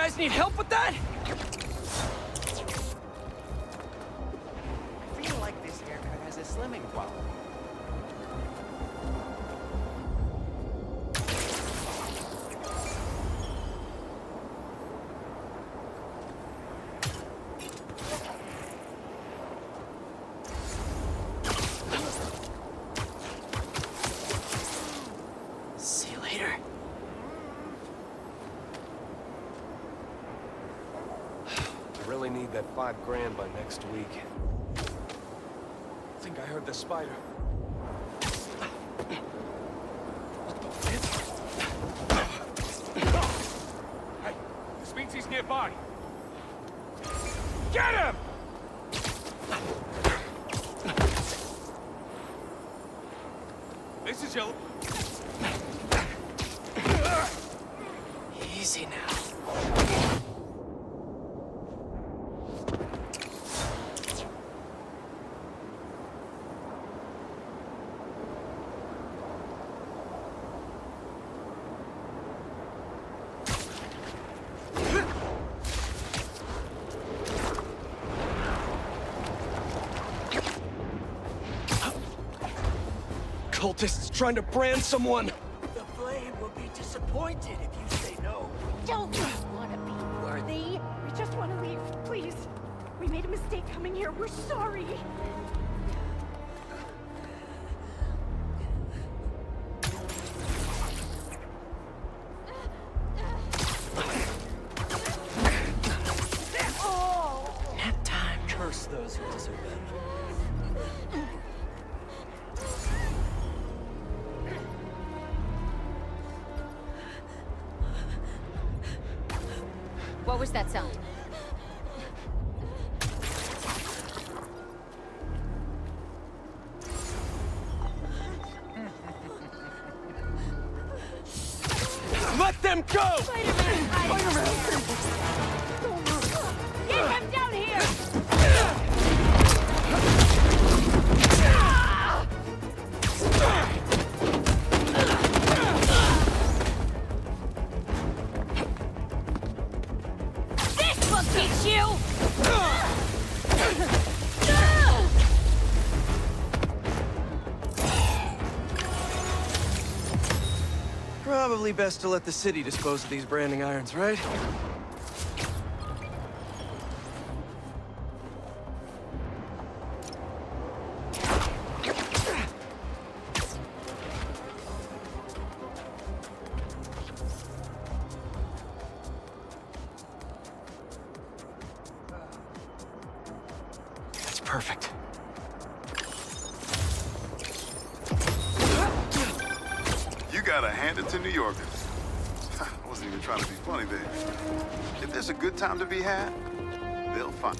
guys need help with that? I feel like this haircut has a slimming quality. See you later. I really need that $5 by next week. I think I heard the spider. What the fuck? Hey, this means he's nearby. Get him! This is your... Easy now. Cultists trying to brand someone. The Blade will be disappointed if you say no. Don't we want to be worthy? We just want to leave, please. We made a mistake coming here. We're sorry. Nap time. Curse those who disobey. What was that sound? Let them go! Spider-Man! Get him down here! This will teach you! Probably best to let the city dispose of these branding irons, right? That's perfect. You gotta hand it to New Yorkers. I wasn't even trying to be funny there. If there's a good time to be had, they'll find.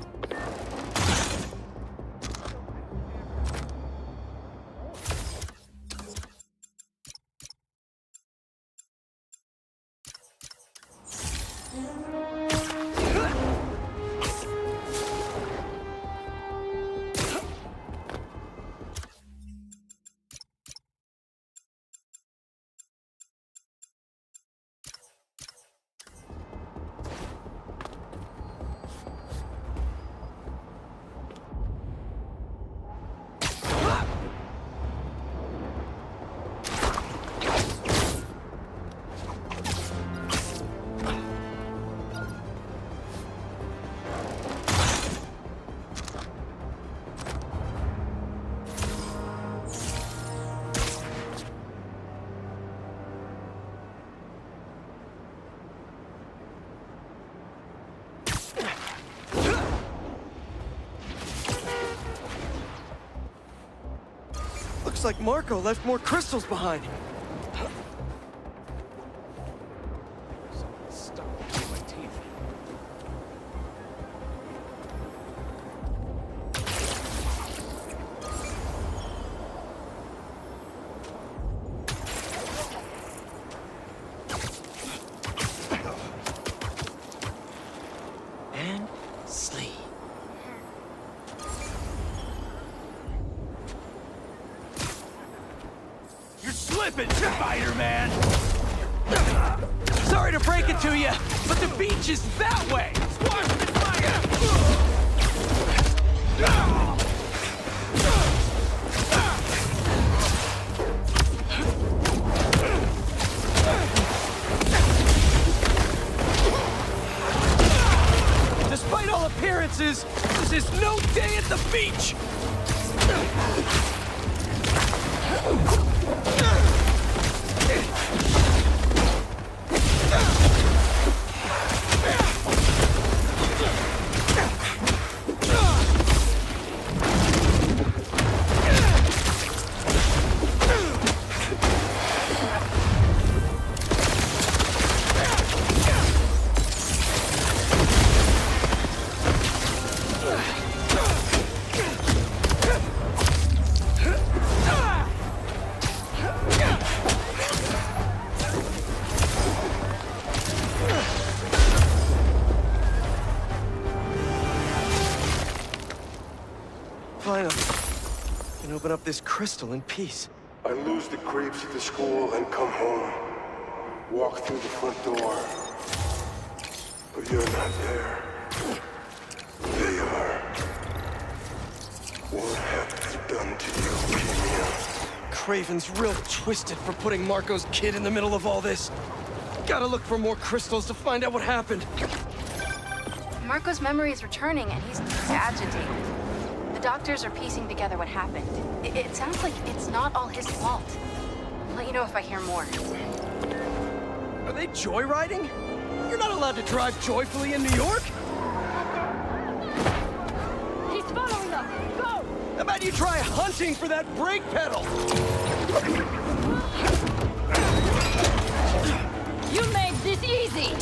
Looks like Marco left more crystals behind. Something's stuck between my teeth. And sleep. You're slipping, Spider-Man! Sorry to break it to you, but the beach is that way! Squash the fire! Despite all appearances, this is no day at the beach! Finally, I can open up this crystal in peace. I lose the creeps at the school and come home. Walk through the front door. But you're not there. They are. What have they done to you, Kimia? Kraven's real twisted for putting Marco's kid in the middle of all this. Gotta look for more crystals to find out what happened. Marco's memory is returning and he's agitated. The doctors are piecing together what happened. It sounds like it's not all his fault. I'll let you know if I hear more. Are they joyriding? You're not allowed to drive joyfully in New York? He's following us! Go! How about you try hunting for that brake pedal? You made this easy!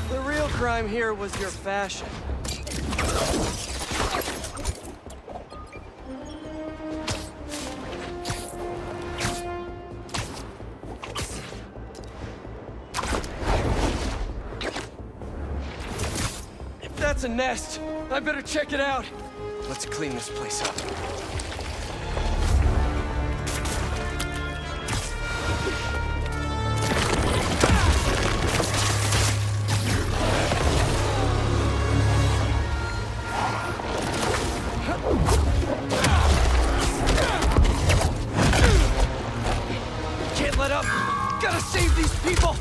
The real crime here was your fashion. If that's a nest, I better check it out. Let's clean this place up. Can't let up! Gotta save these people!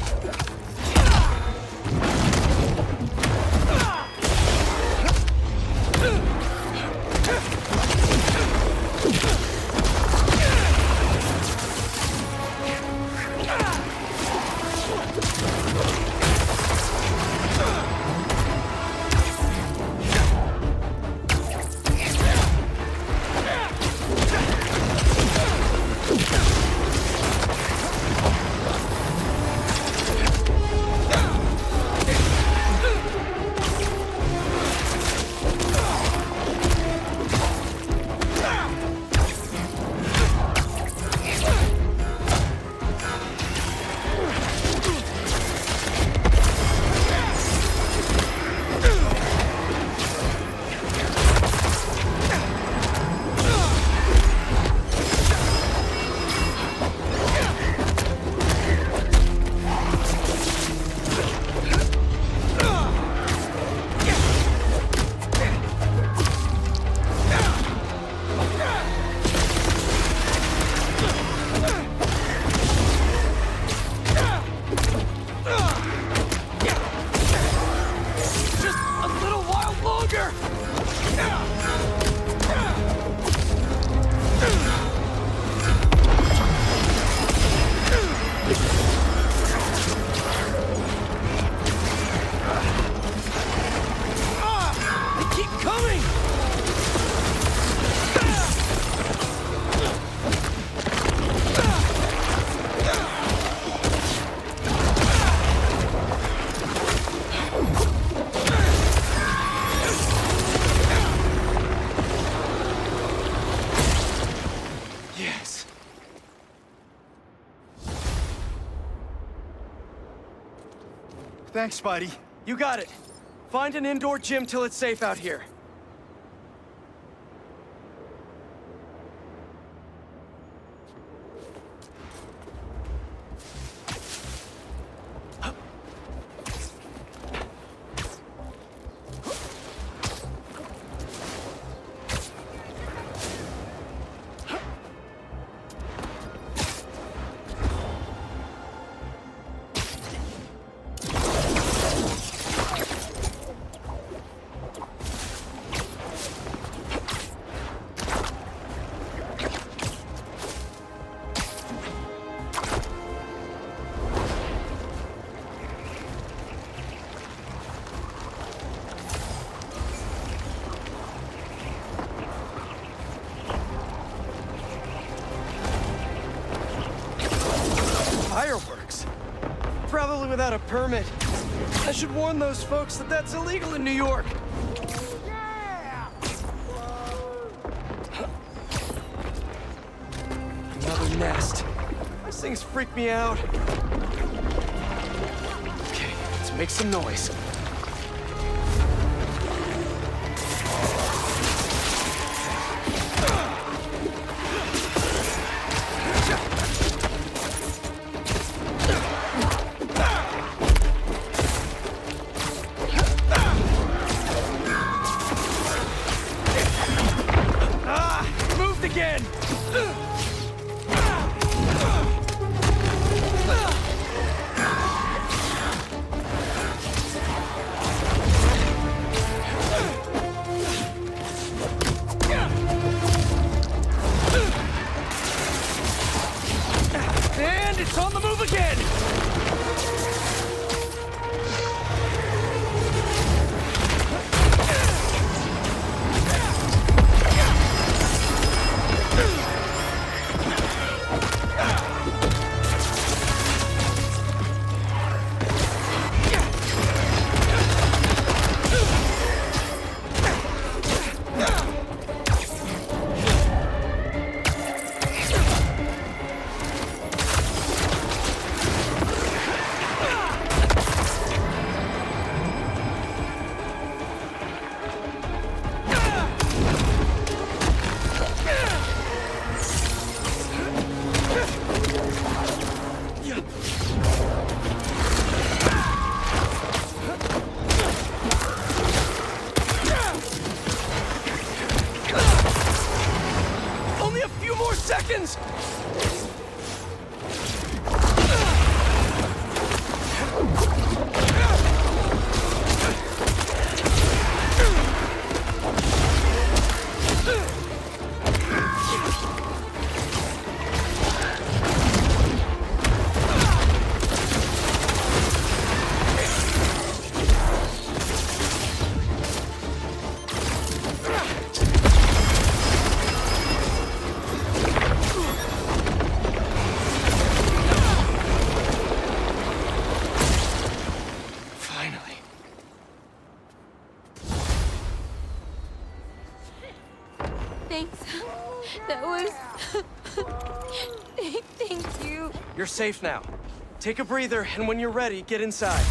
Thanks, Spidey. You got it. Find an indoor gym till it's safe out here. Fireworks? Probably without a permit. I should warn those folks that that's illegal in New York. Another nest. These things freak me out. Okay, let's make some noise. Again! And it's on the move again! Seconds! Thanks. That was... Thank you. You're safe now. Take a breather, and when you're ready, get inside.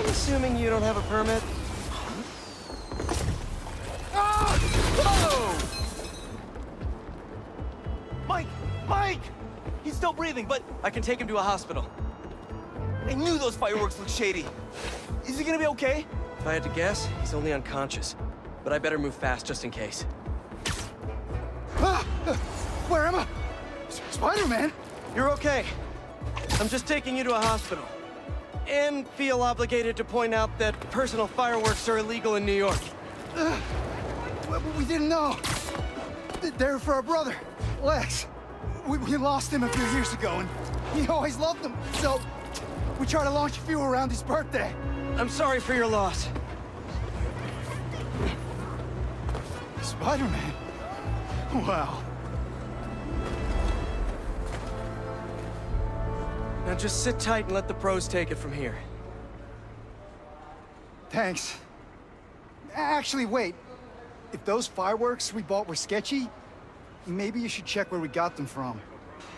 Assuming you don't have a permit. Mike! Mike! He's still breathing, but I can take him to a hospital. I knew those fireworks looked shady. Is he gonna be okay? If I had to guess, he's only unconscious. But I better move fast just in case. Ah! Where am I? Spider-Man? You're okay. I'm just taking you to a hospital. And feel obligated to point out that personal fireworks are illegal in New York. We didn't know. They're for our brother, Lex. We lost him a few years ago, and he always loved them. So we try to launch a few around his birthday. I'm sorry for your loss. Spider-Man? Wow. Now just sit tight and let the pros take it from here. Thanks. Actually, wait. If those fireworks we bought were sketchy, maybe you should check where we got them from.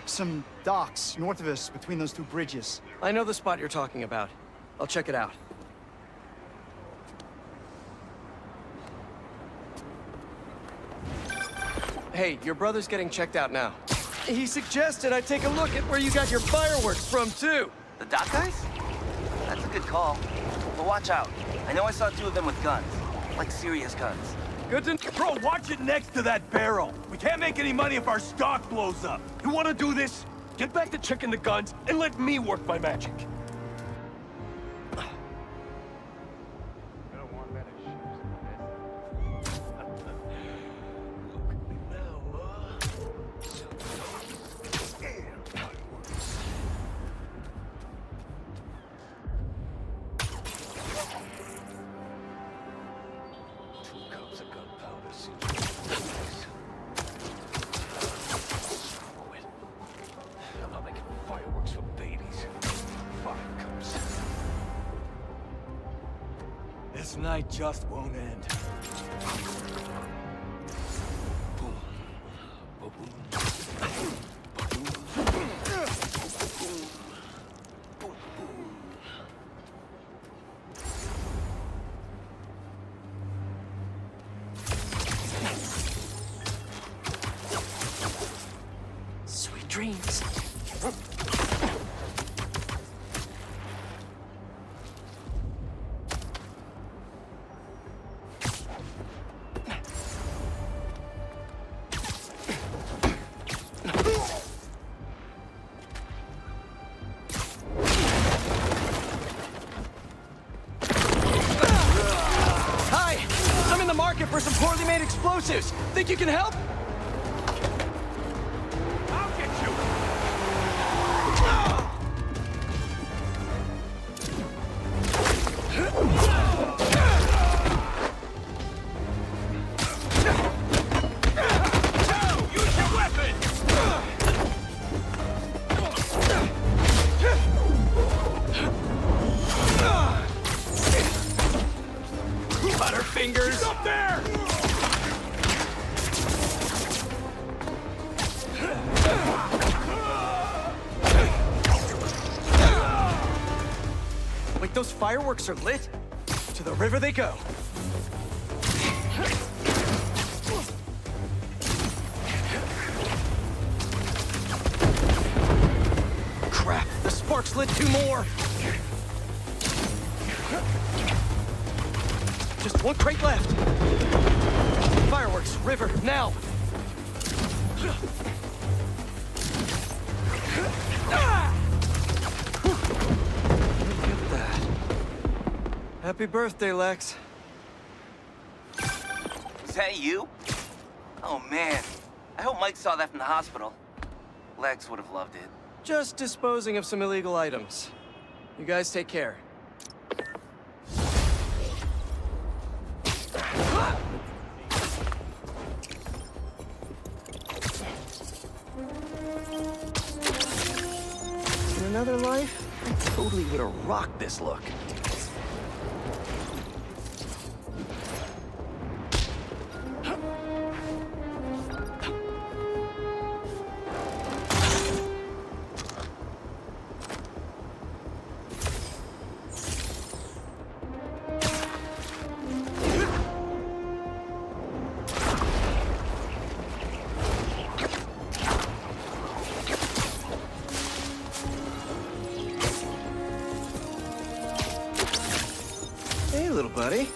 Some docks north of us between those two bridges. I know the spot you're talking about. I'll check it out. Hey, your brother's getting checked out now. He suggested I take a look at where you got your fireworks from, too. The dock guys? That's a good call. But watch out. I know I saw 2 of them with guns. Like serious guns. Good to... Bro, watch it next to that barrel. We can't make any money if our stock blows up. You want to do this? Get back to checking the guns and let me work my magic. This night just won't end. Boom. Boom. Boom. Sweet dreams. For some poorly made explosives. Think you can help? I'll get you! Use your weapon! Butterfingers! He's up there! Wait, those fireworks are lit? To the river they go. Crap, the sparks lit 2 more. Just 1 crate left. Fireworks, river, now. Happy birthday, Lex. Is that you? Oh, man. I hope Mike saw that from the hospital. Lex would have loved it. Just disposing of some illegal items. You guys take care. In another life, I totally would have rocked this look. buddy.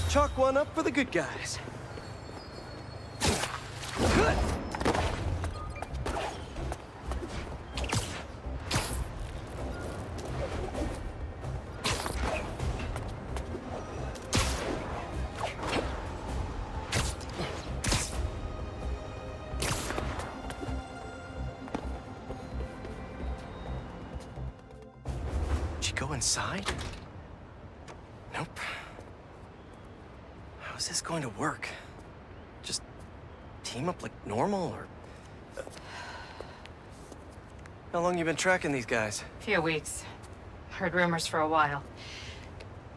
Chalk one up for the good guys. Good. Did she go inside? Nope. How's this going to work? Just team up like normal, or... How long you been tracking these guys? Few weeks. Heard rumors for a while.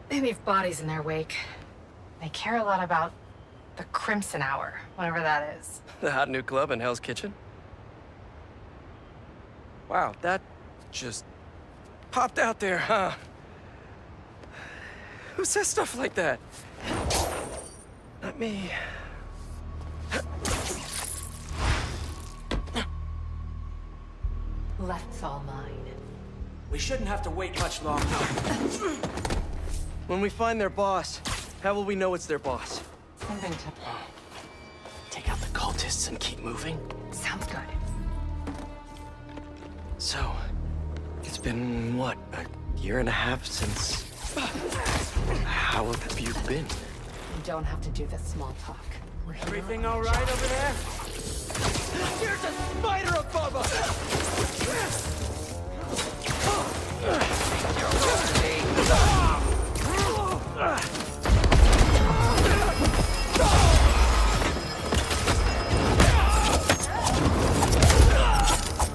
They leave bodies in their wake. They care a lot about the Crimson Hour, whatever that is. The hot new club in Hell's Kitchen? Wow, that just popped out there, huh? Who says stuff like that? Not me. Left's all mine. We shouldn't have to wait much longer. When we find their boss, how will we know it's their boss? Something to... Take out the cultists and keep moving? Sounds good. So, it's been, what, a year and a half since... How have you been? You don't have to do the small talk. Everything all right over there? There's a spider above us!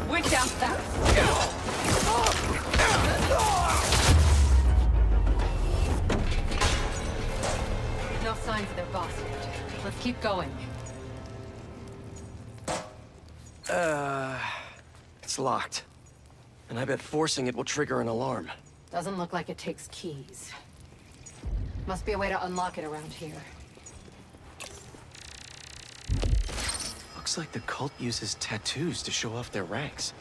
Went down fast. No signs of their boss yet. Let's keep going. It's locked. And I bet forcing it will trigger an alarm. Doesn't look like it takes keys. Must be a way to unlock it around here. Looks like the cult uses tattoos to show off their ranks.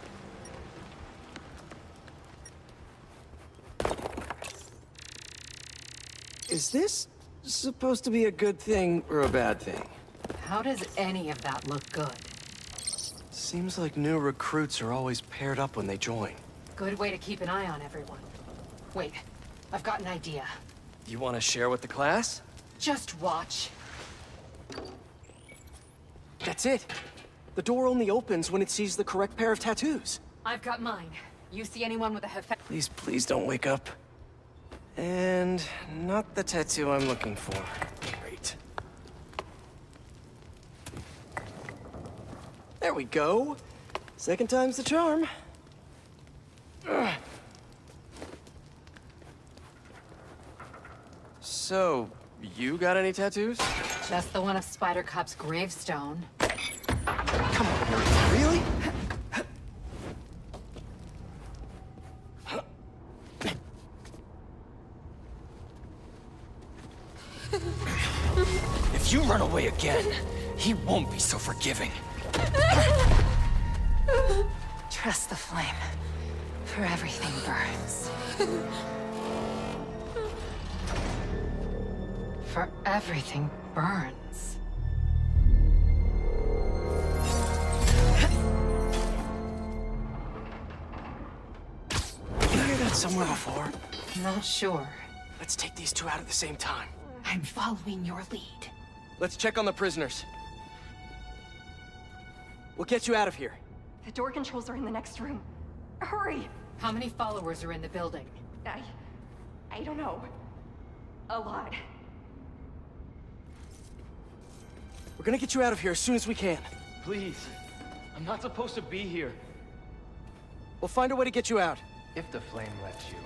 Is this supposed to be a good thing or a bad thing? How does any of that look good? Seems like new recruits are always paired up when they join. Good way to keep an eye on everyone. Wait, I've got an idea. You want to share with the class? Just watch. That's it. The door only opens when it sees the correct pair of tattoos. I've got mine. You see anyone with a Please, please don't wake up. And not the tattoo I'm looking for. Great. There we go. Second time's the charm. Ugh. So, you got any tattoos? Just the one of Spider Cop's gravestone. Come on, really? If you run away again, he won't be so forgiving. Trust the flame, for everything burns. For everything burns. Did you hear that somewhere before? Not sure. Let's take these two out at the same time. I'm following your lead. Let's check on the prisoners. We'll get you out of here. The door controls are in the next room. Hurry! How many followers are in the building? I don't know. A lot. We're gonna get you out of here as soon as we can. Please. I'm not supposed to be here. We'll find a way to get you out. If the flame lets you.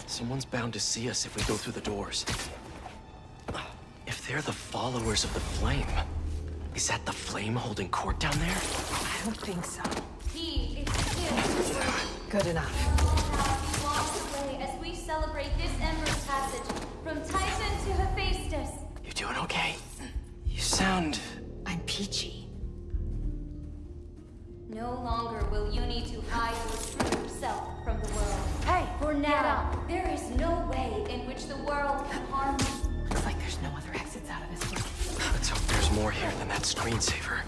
Someone's bound to see us if we go through the doors. If they're the followers of the flame, is that the flame holding court down there? I don't think so. He is here. Good enough. Walk away as we celebrate this Ember's passage from Titan to Hephaestus. You doing okay? You sound... I'm peachy. No longer will you need to hide your true self from the world. Hey, For now, there is no way in which the world can harm you. Looks like there's no other exits out of this place. Let's hope there's more here than that screensaver.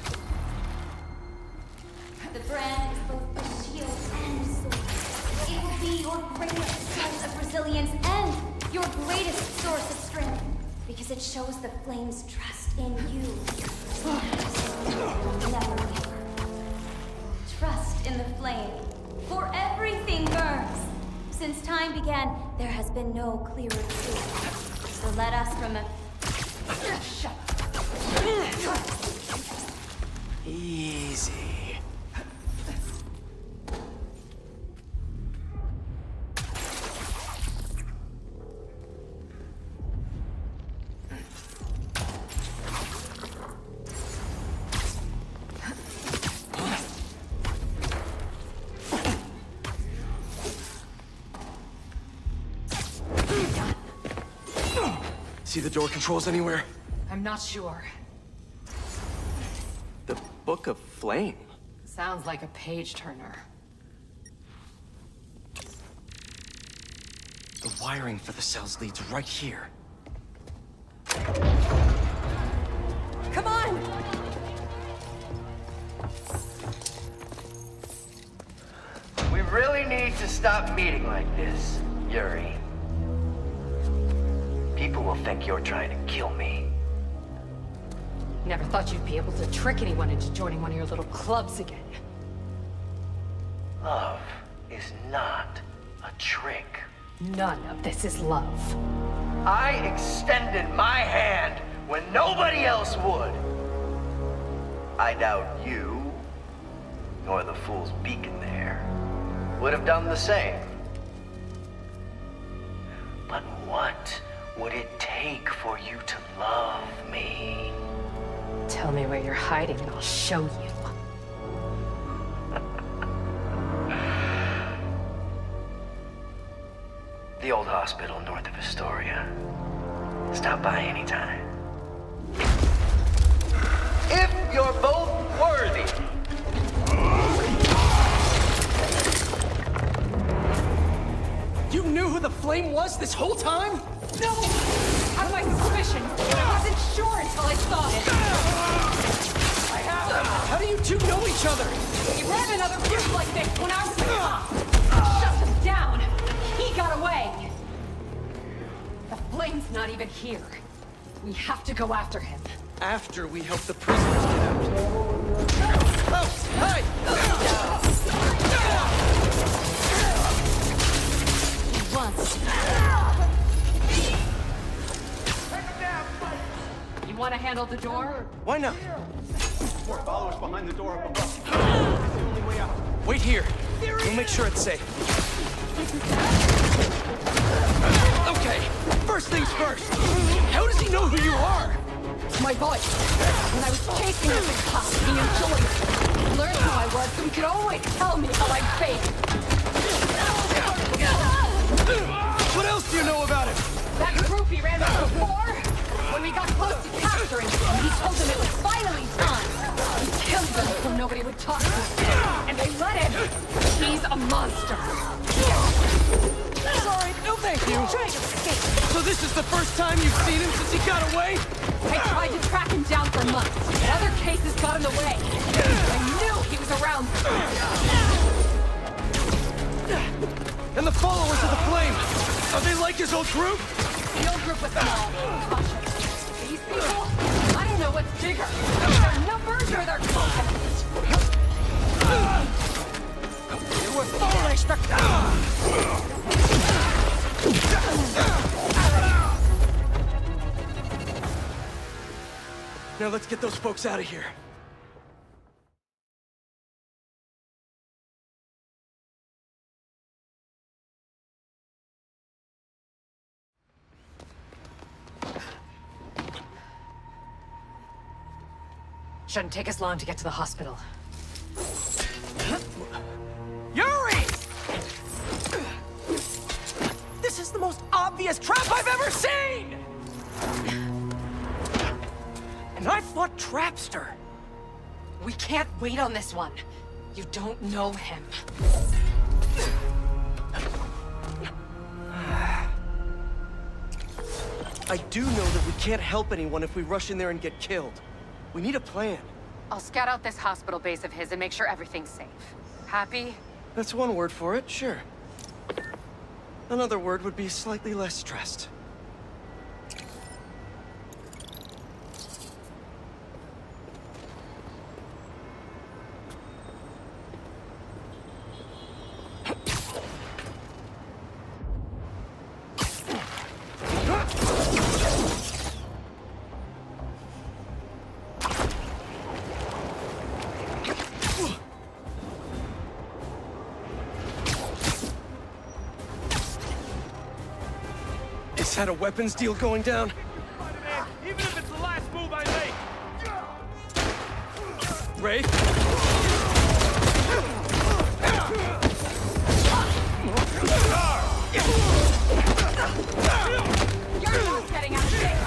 The brand is both a shield and sword. It will be your greatest source of resilience and your greatest source of strength, because it shows the flame's trust in you. Never give up. Trust in the flame, for everything burns. Since time began, there has been no clearer truth. So let us remember. Shut up. Easy. See the door controls anywhere? I'm not sure. The Book of Flame? Sounds like a page-turner. The wiring for the cells leads right here. come on! We really need to stop meeting like this, Yuri. People will think you're trying to kill me. Never thought you'd be able to trick anyone into joining one of your little clubs again. Love is not a trick. None of this is love. I extended my hand when nobody else would. I doubt you, nor the fool's beacon there, would have done the same. But what would it take for you to love me? Tell me where you're hiding and I'll show you. The old hospital north of Astoria. Stop by anytime. If you're both worthy. You knew who the Flame was this whole time? No! Out of my suspicion. I wasn't sure until I saw it. I have them! How do you two know each other? He ran another group like this when I was the cop. Shut him down. He got away. The Flame's not even here. We have to go after him. After we help the prisoners get out. Oh, hey! Once. You want to handle the door? Why not? More followers behind the door up above. That's the only way out. Wait here. We'll make sure it's safe. Okay, first things first. How does he know who you are? My voice. When I was chasing him, the cop, he enjoyed it. He learned who I was, so he could always tell me how I faked. What else do you know about him? That group he ran with before, when we got close to capturing him, he told them it was finally time. He killed them so no nobody would talk to him. And they let him. He's a monster. Sorry, no thank you. Trying to escape. So this is the first time you've seen him since he got away? I tried to track him down for months, but other cases got in the way. I knew he was around. And the followers of the Flame, are they like his old group? The old group was small, cautious. These people, I don't know what's bigger. Their numbers or their confidence. You were foolish, Now let's get those folks out of here. Shouldn't take us long to get to the hospital. Yuri! This is the most obvious trap I've ever seen! And I fought Trapster. We can't wait on this one. You don't know him. I do know that we can't help anyone if we rush in there and get killed. We need a plan. I'll scout out this hospital base of his and make sure everything's safe. Happy? That's one word for it, sure. Another word would be slightly less stressed. Had a weapons deal going down? Spider-Man, even if it's the last move I make! Ray? You're not getting out of here!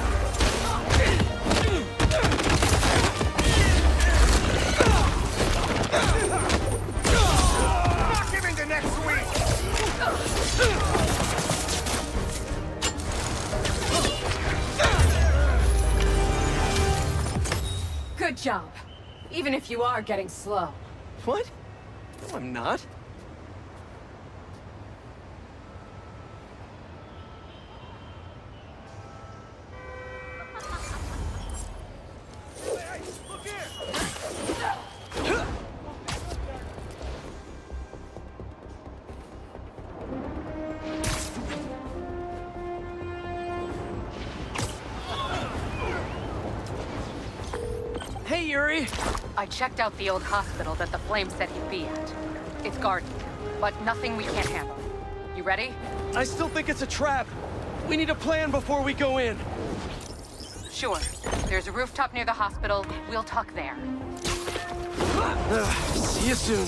Not giving the next week! Good job. Even if you are getting slow. What? No, I'm not. Hey, look here! Hey, Yuri! I checked out the old hospital that the Flame said he'd be at. It's guarded, but nothing we can't handle. You ready? I still think it's a trap. We need a plan before we go in. Sure. There's a rooftop near the hospital. We'll talk there. See you soon.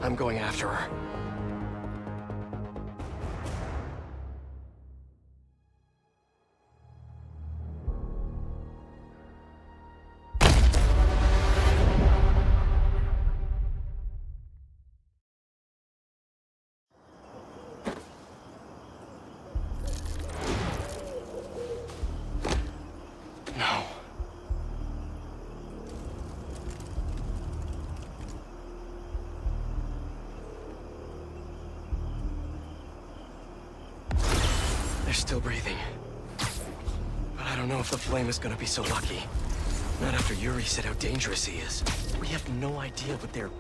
I'm going after her. No. They're still breathing. But I don't know if the flame is gonna be so lucky. Not after Yuri said how dangerous he is. We have no idea what their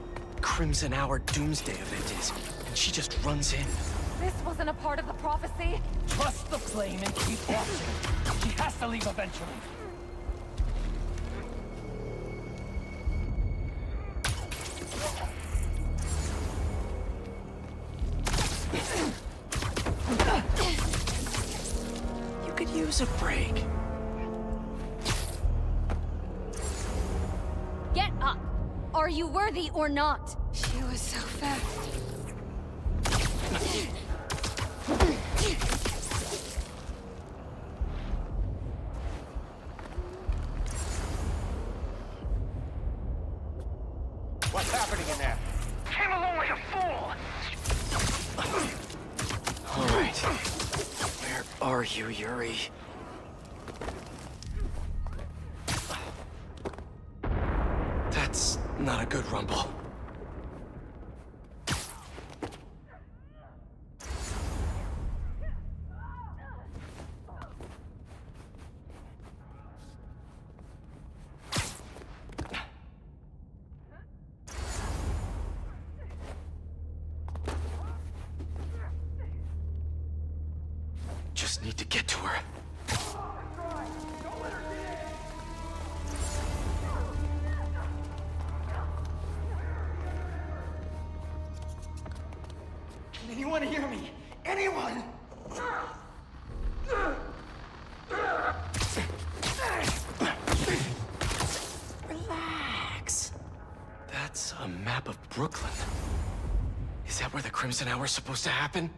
Crimson Hour doomsday event is, and she just runs in. This wasn't a part of the prophecy. Trust the flame and keep watching. She has to leave eventually. You could use a break. Get up! Are you worthy or not? She was so fast. What's happening in there? Came along like a fool. All right. Where are you, Yuri? That's not a good rumble. Just need to get to her. Can anyone hear me? Anyone? Relax. That's a map of Brooklyn. Is that where the Crimson Hour's supposed to happen?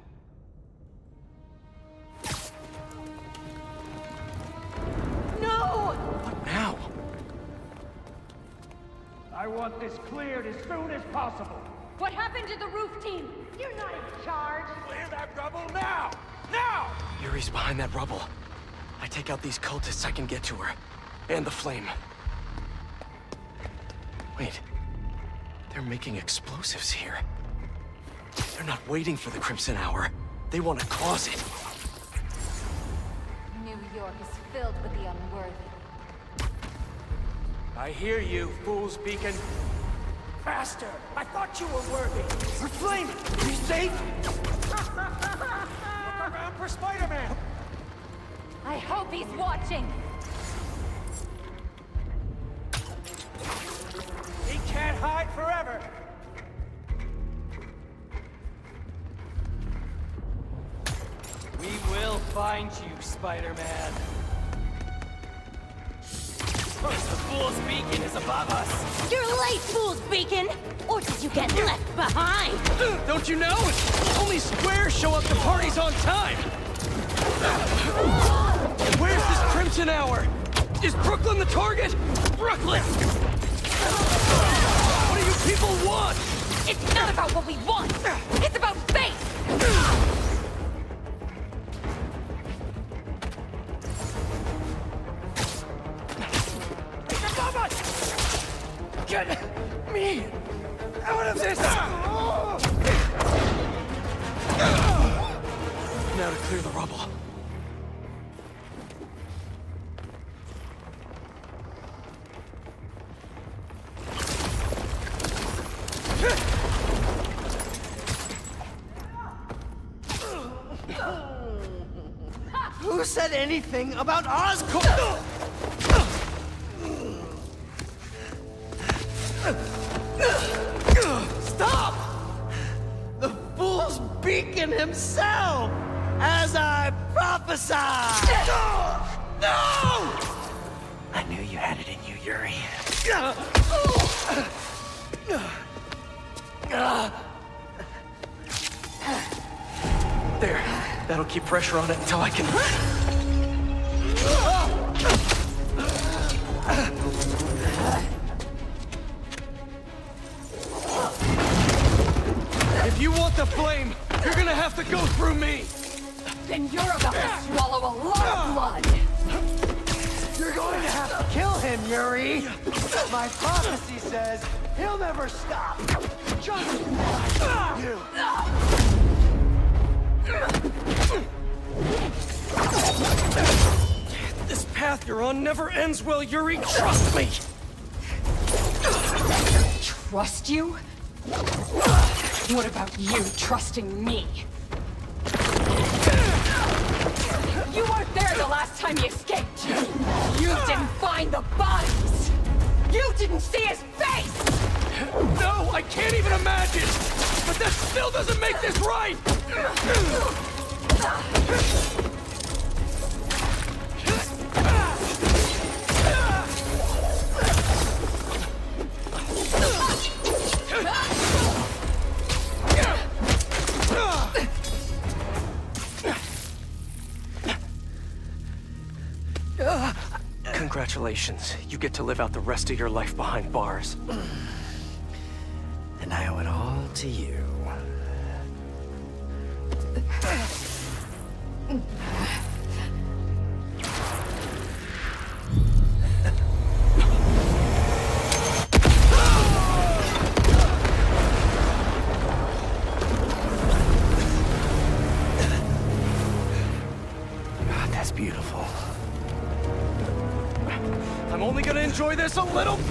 No! What now? I want this cleared as soon as possible. What happened to the roof team? You're not in charge. Clear that rubble now! Now! Yuri's behind that rubble. I take out these cultists, I can get to her. And the flame. Wait. They're making explosives here. They're not waiting for the Crimson Hour. They want to cause it. New York is filled with the unworthy. I hear you, Fool's Beacon. Faster! I thought you were worthy. Her flame! You safe? Look around for Spider-Man! I hope he's watching. He can't hide forever. We will find you, Spider-Man. First, the Fool's Beacon is above us. You're late, Fool's Beacon! Or did you get left behind? Don't you know? Only squares show up to parties on time! Where's this Crimson Hour? Is Brooklyn the target? Brooklyn! What do you people want? It's not about what we want. It's about fate. Get me out of this! Now to clear the rubble. Who said anything about Oscorp? Stop! The Fool's Beacon himself! As I prophesied! No! I knew you had it in you, Yuri. That'll keep pressure on it until I can... If you want the flame, you're gonna have to go through me! Then you're about to swallow a lot of blood! You're going to have to kill him, Yuri! My prophecy says he'll never stop! Just like you! This path you're on never ends well, Yuri. Trust me! Trust you? What about you trusting me? You weren't there the last time he escaped! You didn't find the bodies! You didn't see his face! No, I can't even imagine! But that still doesn't make this right! Congratulations. You get to live out the rest of your life behind bars. And I owe it all to you. God, that's beautiful. I'm only gonna enjoy this a little bit!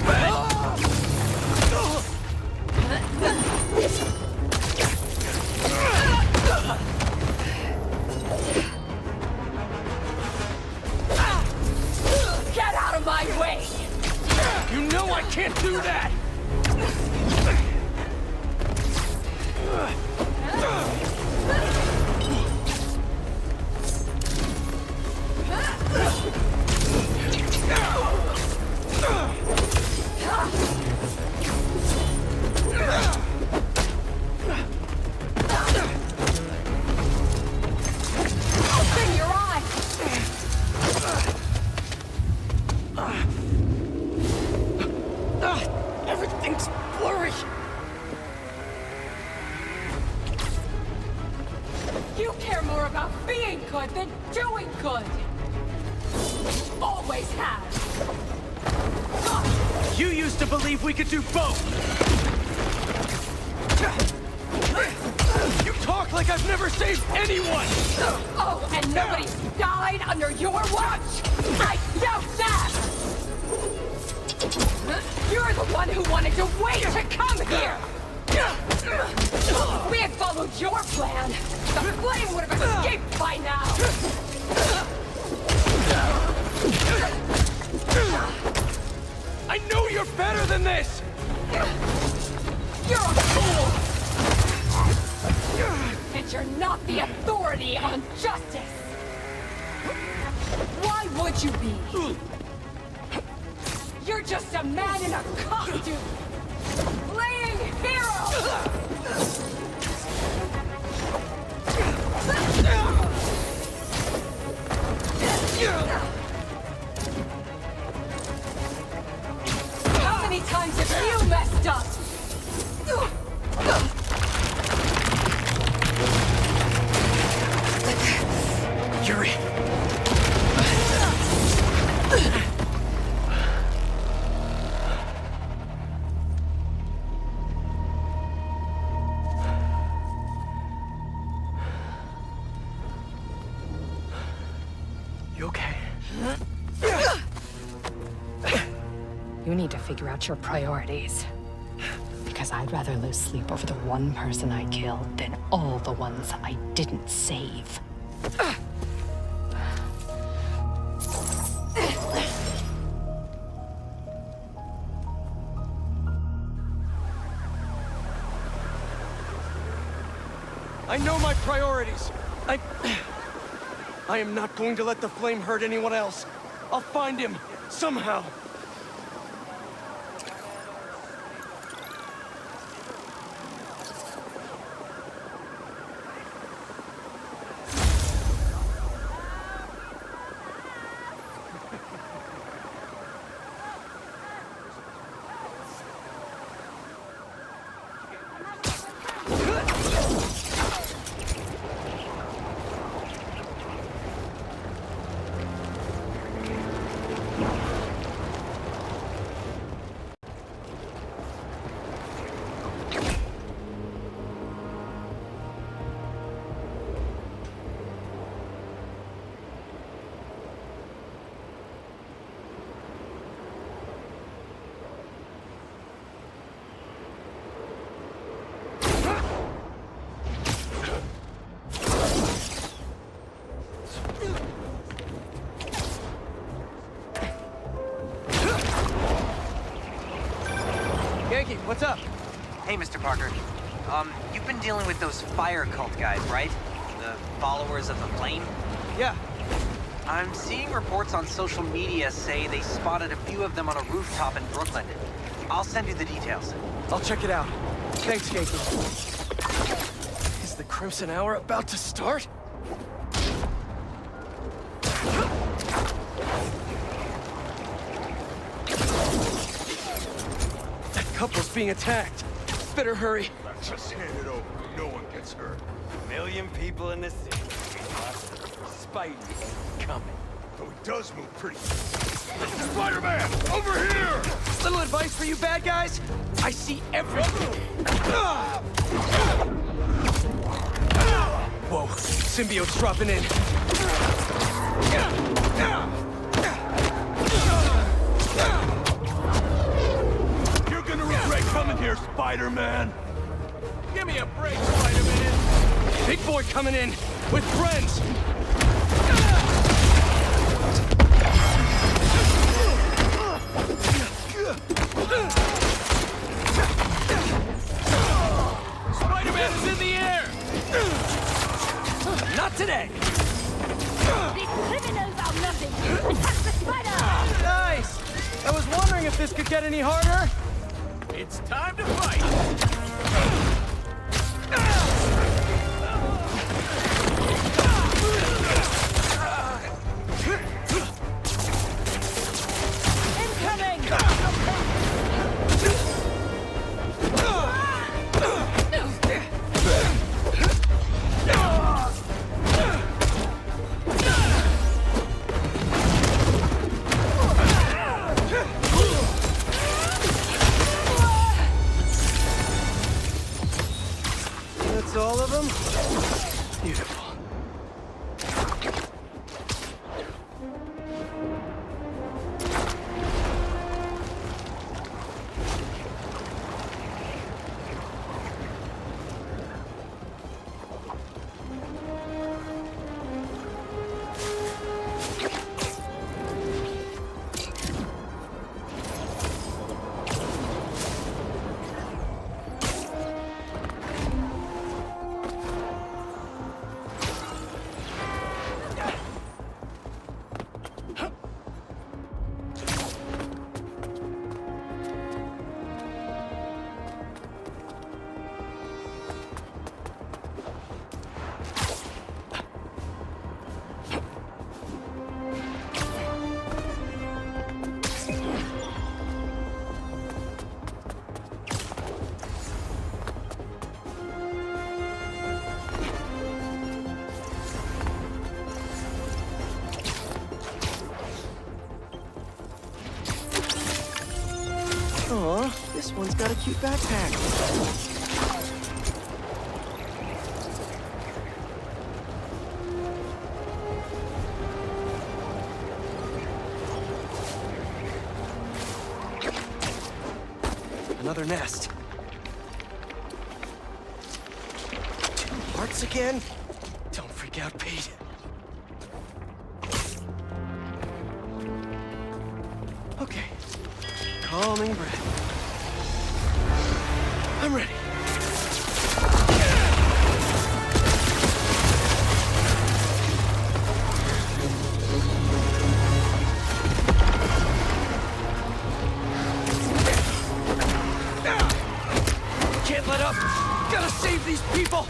Get out of my way! You know I can't do that! Open your eyes! Everything's blurry! You care more about being good than doing good! Always have! You used to believe we could do both! You talk like I've never saved anyone! Oh, and nobody's died under your watch? I doubt that! You're the one who wanted to wait to come here! If we had followed your plan, the flame would have escaped by now! I know you're better than this! You're a fool! And you're not the authority on justice! Why would you be? You're just a man in a costume! Playing hero! How many times have you messed up? Yuri! You okay? You need to figure out your priorities. Because I'd rather lose sleep over the one person I killed than all the ones I didn't save. I know my priorities. I am not going to let the flame hurt anyone else. I'll find him, somehow. Yankee, what's up? Hey, Mr. Parker. You've been dealing with those fire cult guys, right? The followers of the flame? Yeah. I'm seeing reports on social media say they spotted a few of them on a rooftop in Brooklyn. I'll send you the details. I'll check it out. Thanks, Yankee. Is the Crimson Hour about to start? That couple's being attacked. Better hurry. Just hand it over. No one gets hurt. A million people in the city. Spidey's coming. Though he does move pretty. Spider-Man! Over here! Little advice for you bad guys. I see everything. Whoa, symbiote's dropping in. You're gonna regret coming here, Spider-Man. Give me a break, Spider-Man. Big boy coming in with friends. Spider-Man is in the air! Not today! These criminals are nothing! Attack the spider! Nice! I was wondering if this could get any harder. It's time to fight! That's all of them? Beautiful. Aw, this one's got a cute backpack. Another nest. 2 hearts again? Don't freak out, Pete. Okay. Calming breath. I'm ready. Can't let up. Gotta save these people.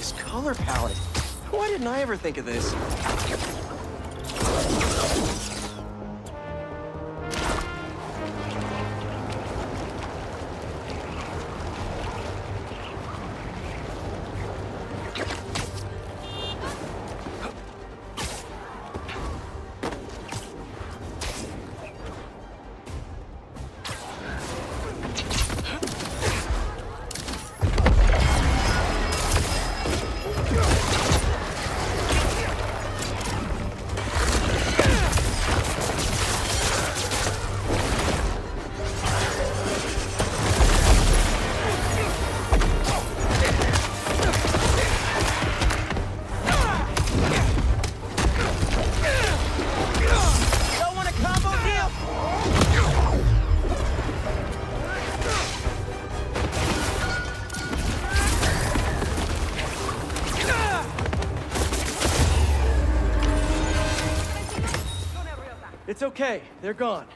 this color palette. Why didn't I ever think of this? It's okay. They're gone.